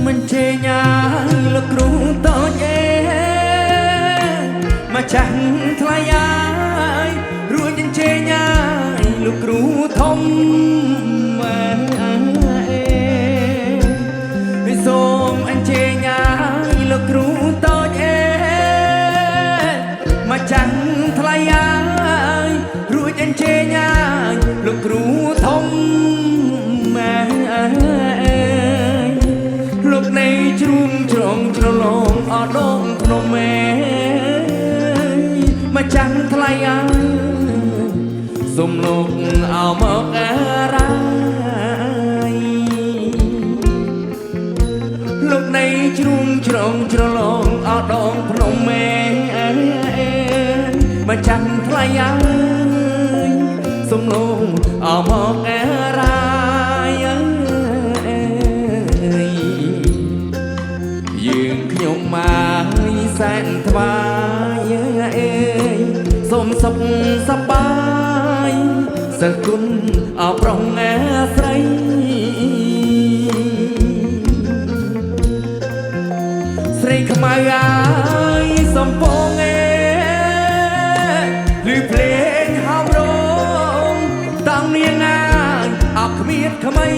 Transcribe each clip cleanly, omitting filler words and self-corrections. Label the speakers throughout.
Speaker 1: មិនជេរញ៉ាយលោកគ្រូតូចមកចាស់ថ្លៃអាយរួចជេរញ៉ាយលោកគ្រូធំសូមអញ្ជើញញ៉ាយលោកគ្រូតូចមកចាស់ថ្លៃអាយរួចអញ្ជើញញ៉ាយលោកគ្រូធំលោកនៃជ្រុំជ្រងជ្រលងអដងភ្នំមកចាស់ថ្លៃអាយសូមលោកអោមកអារាលោកនៃជ្រុំជ្រងជ្រលងអដងភ្នំមកចាំថ្លៃអាយសូមលោកអមកអារាយយើងខ្ញុំមកសែនថ្វាយសូមសុខសប្បាយសិលគុណអប្រងអាស្រីស្រីខ្មៅអាយសំពងឮភ្លេងហោមរងតាំងនាងអាយអបគ្មានថ្មី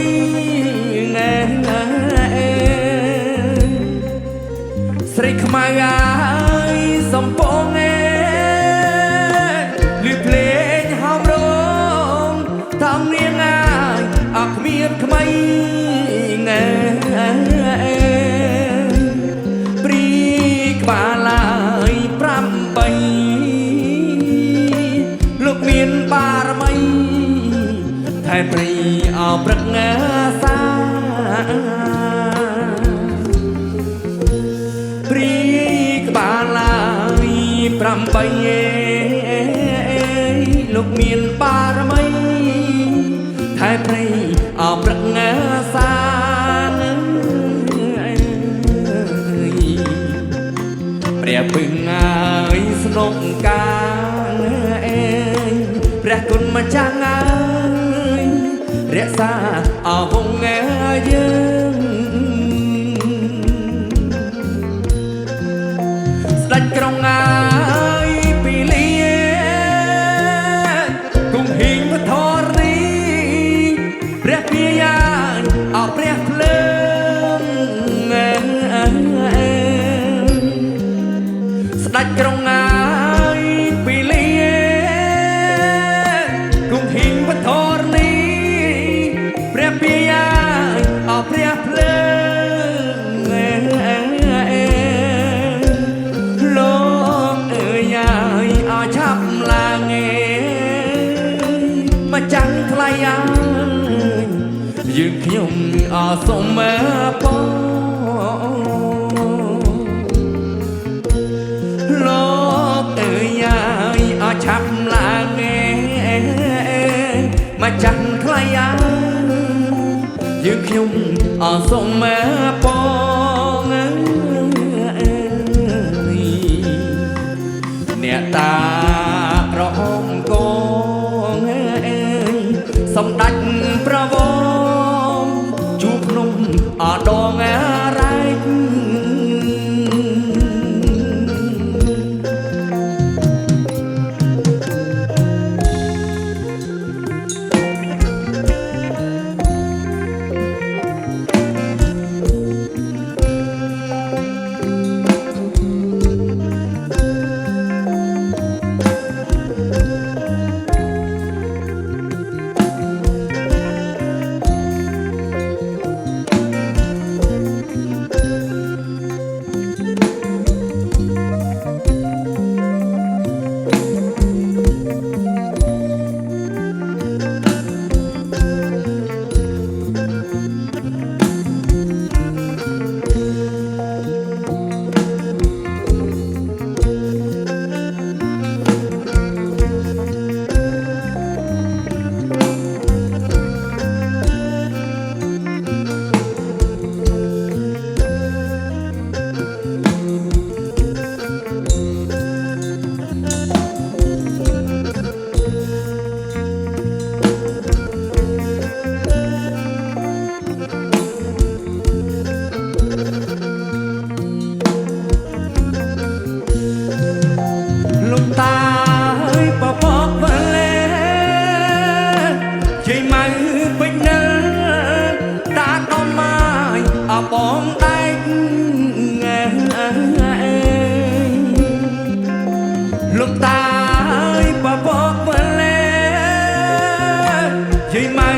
Speaker 1: ស្រីខ្មៅអាយសំពងឮភ្លេងហោមរងតាំងនាងអាយអបគ្មានថ្មីបាលហើយ8លោកមានបារមីថែព្រៃអោព្រឹកងាសាព្រីក្បាលហើយ8លោកមានបារមីថែព្រៃអោព្រឹកងាសាព្រះពឹងអើយស្នងការព្រះគុណម្ចាស់អើយរក្សាអវងយើងស្ដេចក្រុងអើយពីលាគង់ហ៊ីងវធរនីព្រះព្រាយានអព្រះភ្លើងស្ដេចក្រុងអើយពីលាគង់ហ៊ីងវធរនីព្រះព្រាយានអព្រះភ្លើងលោកអើយអើយឆាប់ឡើងមកចាំងថ្លៃអើយយើងខ្ញុំអសុំមកបងឆាប់ឡើងមកចាំងថ្លៃអាយើងខ្ញុំអសុំមកបងអ្នកតាក្រហមកងសម្ដេចប្រវងជួភ្នំអដងរ៉ែក បងដែកលោកតាយបបកវលេយាយម៉ៅ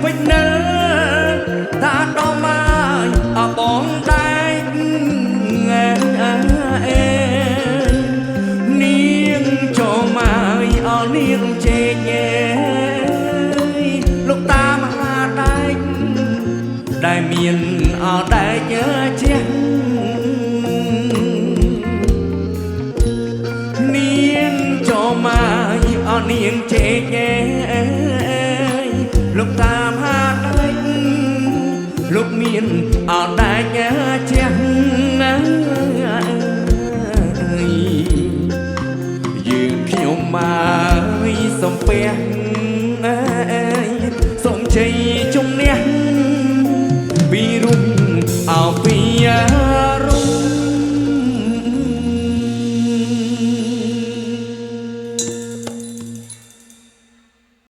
Speaker 1: ពេញនៅតាដល់មកបងដែកនាងចូលមកអស់នាងជេញលោកតាមហាដែកដែលមានអត់ដែកជះនាងចូលមកអស់នាងជេញលោកតាមហាដែកលោកមានអត់ដែកជះយើងខ្ញុំមកសំពះ